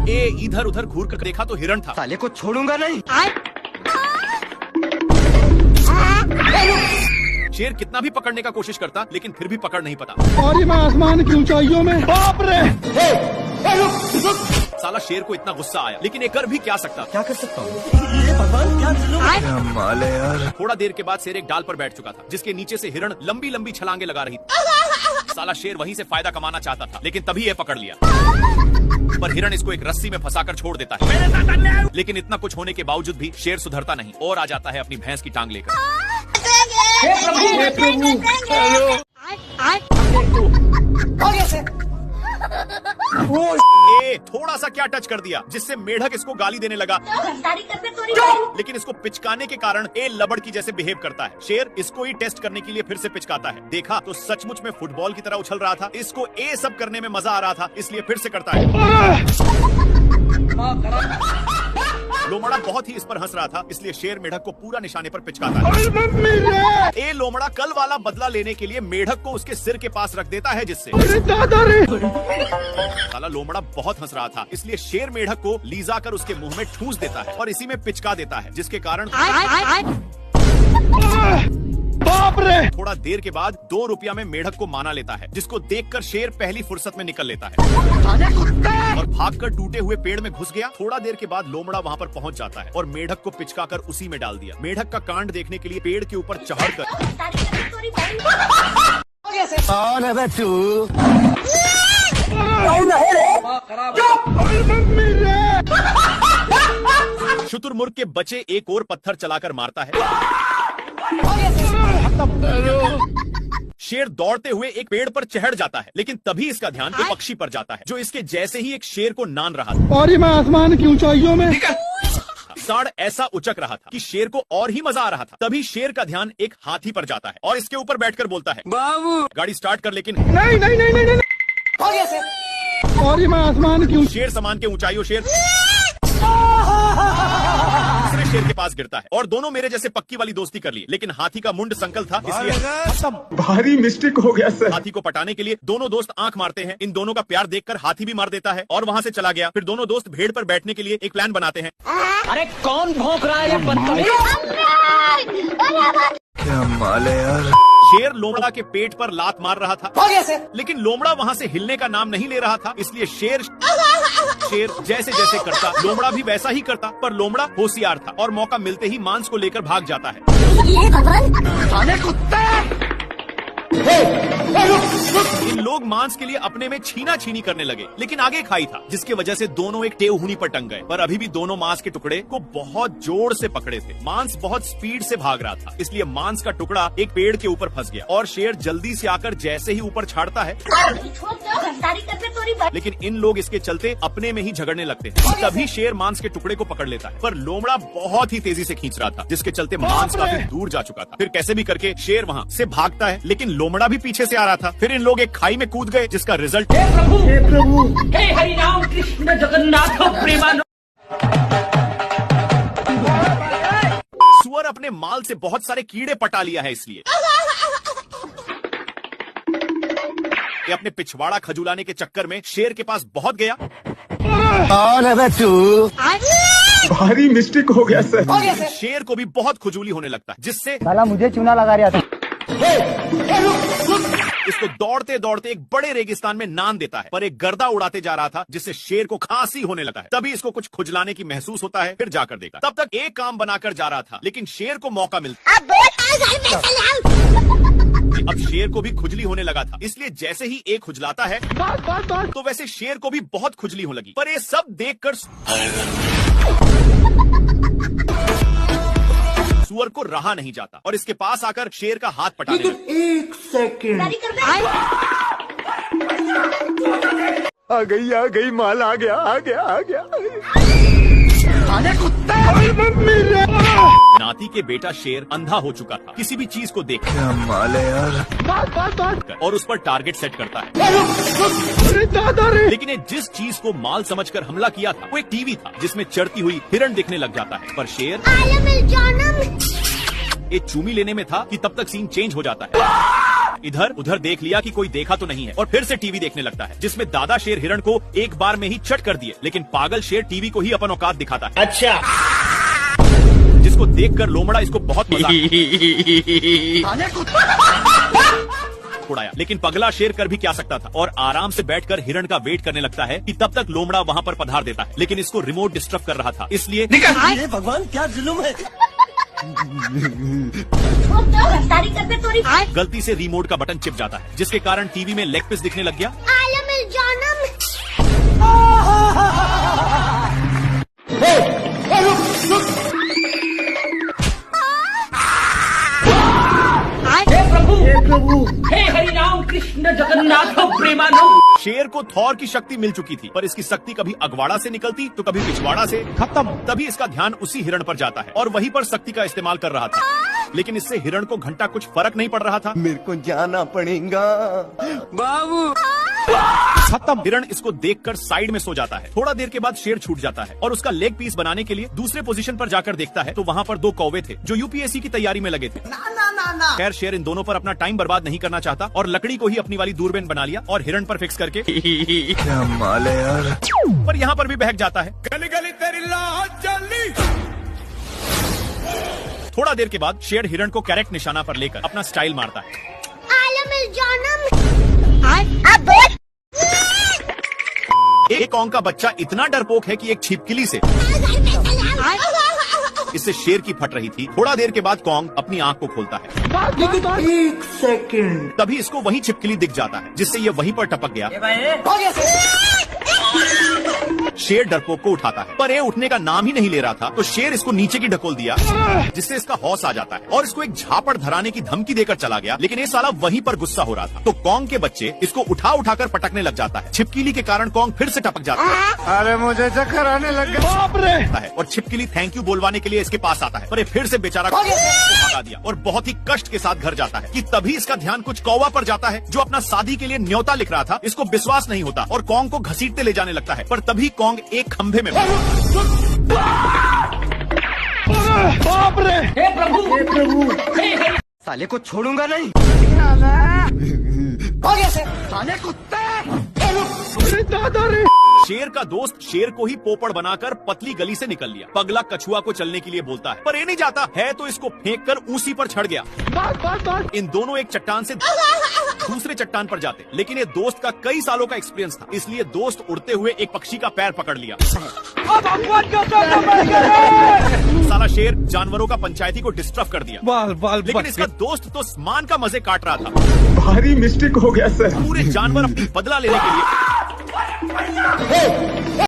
ए इधर उधर घूर कर देखा तो हिरण था। साले को छोड़ूंगा नहीं। शेर कितना भी पकड़ने का कोशिश करता लेकिन फिर भी पकड़ नहीं पाता। और मैं आसमान की ऊंचाइयों में, बाप रे। साला शेर को इतना गुस्सा आया लेकिन ये कर भी क्या सकता। क्या कर सकता हूँ? भगवान क्या माल है यार। थोड़ा देर के बाद शेर एक डाल पर बैठ चुका था जिसके नीचे से हिरण लंबी लंबी छलांगे लगा रही थी। साला शेर वहीं से फायदा कमाना चाहता था लेकिन तभी ये पकड़ लिया। पर हिरण इसको एक रस्सी में फंसाकर छोड़ देता है। लेकिन इतना कुछ होने के बावजूद भी शेर सुधरता नहीं और आ जाता है अपनी भैंस की टांग लेकर। थोड़ा सा क्या टच कर दिया जिससे मेढक इसको गाली देने लगा। लेकिन इसको पिचकाने के कारण ए लबड़ की जैसे बिहेव करता है। शेर इसको ही टेस्ट करने के लिए फिर से पिचकाता है। देखा तो सचमुच में फुटबॉल की तरह उछल रहा था। इसको ए सब करने में मजा आ रहा था इसलिए फिर से करता है। लोमड़ा बहुत ही इस पर हंस रहा था इसलिए शेर मेढक को पूरा निशाने पर पिचकाता है। ए लोमड़ा कल वाला बदला लेने के लिए मेढक को उसके सिर के पास रख देता है जिससे साला लोमड़ा बहुत हंस रहा था इसलिए शेर मेढक को लीजा कर उसके मुंह में ठूंस देता है और इसी में पिचका देता है जिसके कारण बाप रे। थोड़ा देर के बाद 2 रुपया में मेढक को माना लेता है जिसको देखकर शेर पहली फुर्सत में निकल लेता है और भागकर टूटे हुए पेड़ में घुस गया। थोड़ा देर के बाद लोमड़ा वहाँ पर पहुँच जाता है और मेढक को पिचकाकर उसी में डाल दिया। मेढक का कांड देखने के लिए पेड़ के ऊपर चढ़कर कौन है बे तू? शुतुरमुर्ग के बच्चे एक और पत्थर चलाकर मारता है। शेर दौड़ते हुए एक पेड़ पर चढ़ जाता है लेकिन तभी इसका ध्यान एक पक्षी पर जाता है जो इसके जैसे ही एक शेर को नान रहा था। और मैं आसमान की ऊंचाइयों में। साड़ ऐसा उचक रहा था कि शेर को और ही मजा आ रहा था। तभी शेर का ध्यान एक हाथी पर जाता है और इसके ऊपर बैठकर बोलता है, बाबू गाड़ी स्टार्ट कर। लेकिन नहीं नहीं नहीं नहीं नहीं। हो गया सर। और मैं आसमान की शेर समान के ऊंचाइयों शेर दूसरे शेर के पास गिरता है और दोनों मेरे जैसे पक्की वाली दोस्ती कर ली। लेकिन हाथी का मुंड संकल था इसलिए भारी मिस्टेक हो गया सर। हाथी को पटाने के लिए दोनों दोस्त आंख मारते हैं। इन दोनों का प्यार देखकर हाथी भी मार देता है और वहाँ से चला गया। फिर दोनों दोस्त भेड़ पर बैठने के लिए एक प्लान बनाते हैं। अरे कौन भौंक रहा है? क्या माल है यार। शेर लोमड़ा के पेट पर लात मार रहा था लेकिन लोमड़ा वहाँ से हिलने का नाम नहीं ले रहा था इसलिए शेर जैसे जैसे करता लोमड़ा भी वैसा ही करता। पर लोमड़ा होशियार था और मौका मिलते ही मांस को लेकर भाग जाता है। इन लोग मांस के लिए अपने में छीना छीनी करने लगे लेकिन आगे खाई था जिसकी वजह से दोनों एक टेहुनी पर टंग गए। पर अभी भी दोनों मांस के टुकड़े को बहुत जोर से पकड़े थे। मांस बहुत स्पीड से भाग रहा था इसलिए मांस का टुकड़ा एक पेड़ के ऊपर फंस गया और शेर जल्दी से आकर जैसे ही ऊपर छाड़ता है लेकिन इन लोग इसके चलते अपने में ही झगड़ने लगते हैं। तभी शेर मांस के टुकड़े को पकड़ लेता है पर लोमड़ा बहुत ही तेजी से खींच रहा था जिसके चलते मांस काफी दूर जा चुका था। फिर कैसे भी करके शेर वहाँ से भागता है लेकिन लोमड़ा भी पीछे से आ रहा था। फिर इन लोग एक खाई में कूद गए जिसका रिजल्ट हे प्रभु हे हरि राम कृष्ण जगन्नाथ प्रेमानंद। सुअर अपने माल से बहुत सारे कीड़े पटा लिया है इसलिए ये अपने पिछवाड़ा खजुलाने के चक्कर में शेर के पास बहुत गया। कौन है बे तू? भारी मिस्टेक हो गया सर। शेर को भी बहुत खुजूली होने लगता है जिससे साला मुझे चूना लगा रहा था। इसको दौड़ते दौड़ते एक बड़े रेगिस्तान में नान देता है पर एक गर्दा उड़ाते जा रहा था जिससे शेर को खांसी होने लगा है। तभी इसको कुछ खुजलाने की महसूस होता है। फिर जाकर देखा तब तक एक काम बनाकर जा रहा था लेकिन शेर को मौका मिलता अब शेर को भी खुजली होने लगा था इसलिए जैसे ही एक खुजलाता है तो वैसे शेर को भी बहुत खुजली होने लगी। पर ये सब देखकर सुअर को रहा नहीं जाता और इसके पास आकर शेर का हाथ पटाने लगा। एक सेकंड आ गई माल आ गया। नाती के बेटा शेर अंधा हो चुका था किसी भी चीज को देख क्या माल है यार। और उस पर टारगेट सेट करता है। लेकिन ये जिस चीज को माल समझकर हमला किया था वो एक टीवी था जिसमें चढ़ती हुई हिरण दिखने लग जाता है। पर शेर एक चूमी लेने में था कि तब तक सीन चेंज हो जाता है। इधर उधर देख लिया कि कोई देखा तो नहीं है और फिर से टीवी देखने लगता है, जिसमें दादा शेर हिरण को एक बार में ही चट कर दिए, लेकिन पागल शेर टीवी को ही अपन औकात दिखाता है। अच्छा, जिसको देखकर लोमड़ा इसको बहुत मजा उड़ाया, लेकिन पगला शेर कर भी क्या सकता था और आराम से बैठकर हिरण का वेट करने लगता है कि तब तक लोमड़ा वहाँ पर पधार देता है, लेकिन इसको रिमोट डिस्टर्ब कर रहा था, इसलिए अरे भगवान क्या जुल्म है। गलती से रिमोट का बटन चिप जाता है, जिसके कारण टीवी में लेग पीस दिखने लग गया। हे प्रभु, हे हरि राम कृष्ण जगन्नाथ प्रेमानंद। शेर को थॉर की शक्ति मिल चुकी थी, पर इसकी शक्ति कभी अगवाड़ा से निकलती तो कभी पिछवाड़ा से खत्म। तभी इसका ध्यान उसी हिरण पर जाता है और वहीं पर शक्ति का इस्तेमाल कर रहा था, लेकिन इससे हिरण को घंटा कुछ फर्क नहीं पड़ रहा था। मेरे को जाना पड़ेगा बाबू। खत्म। हिरण इसको देखकर साइड में सो जाता है। थोड़ा देर के बाद शेर छूट जाता है और उसका लेग पीस बनाने के लिए दूसरे पोजीशन पर जाकर देखता है तो वहाँ पर दो कौवे थे जो यूपीएससी की तैयारी में लगे थे। खैर शेर इन दोनों पर अपना टाइम बर्बाद नहीं करना चाहता और लकड़ी को ही अपनी वाली दूरबीन बना लिया और हिरण पर फिक्स करके क्या माल है यार। पर यहाँ पर भी बहक जाता है। गली गली तेरी लाज जली। थोड़ा देर के बाद शेर हिरण को करेक्ट निशाना पर लेकर अपना स्टाइल मारता है। एक कौन का बच्चा इतना डरपोक है कि एक छिपकली से इससे शेर की फट रही थी। थोड़ा देर के बाद कौंग अपनी आंख को खोलता है। 1 सेकंड। तभी इसको वही छिपकली दिख जाता है, जिससे ये वहीं पर टपक गया। शेर डरपोक को उठाता है, पर ये उठने का नाम ही नहीं ले रहा था, तो शेर इसको नीचे की ढकोल दिया, जिससे इसका हौस आ जाता है और इसको एक झापड़ धराने की धमकी देकर चला गया, लेकिन ये साला वहीं पर गुस्सा हो रहा था। तो कौंग के बच्चे इसको उठा उठाकर पटकने लग जाता है। छिपकली के कारण कौंग फिर से टपक जाता है। अरे मुझे चक्कर आने लग गया। और छिपकली थैंक यू बोलवाने के लिए इसके पास आता है, पर ये फिर से बेचारा को भगा दिया और बहुत ही कष्ट के साथ घर जाता है कि तभी इसका ध्यान कुछ कौवा पर जाता है जो अपना शादी के लिए न्योता लिख रहा था। इसको विश्वास नहीं होता और कौंग को घसीटते ले जाने लगता है, पर तभी कौंग एक खंभे में बाप रे। हे प्रभु, हे हरि। साले को छोड़ूंगा नहीं। साले कुत्ते। शेर का दोस्त शेर को ही पोपड़ बनाकर पतली गली से निकल लिया। पगला कछुआ को चलने के लिए बोलता है, पर ये नहीं जाता है तो इसको फेंक कर उसी पर चढ़ गया। इन दोनों एक चट्टान से दूसरे चट्टान पर जाते, लेकिन ये दोस्त का कई सालों का एक्सपीरियंस था, इसलिए दोस्त उड़ते हुए एक पक्षी का पैर पकड़ लिया। साला शेर जानवरों का पंचायती को डिस्टर्ब कर दिया। लेकिन इसका दोस्त तो मान का मजे काट रहा था। भारी मिस्टेक हो गया सर। पूरे जानवर अपनी बदला लेने के लिए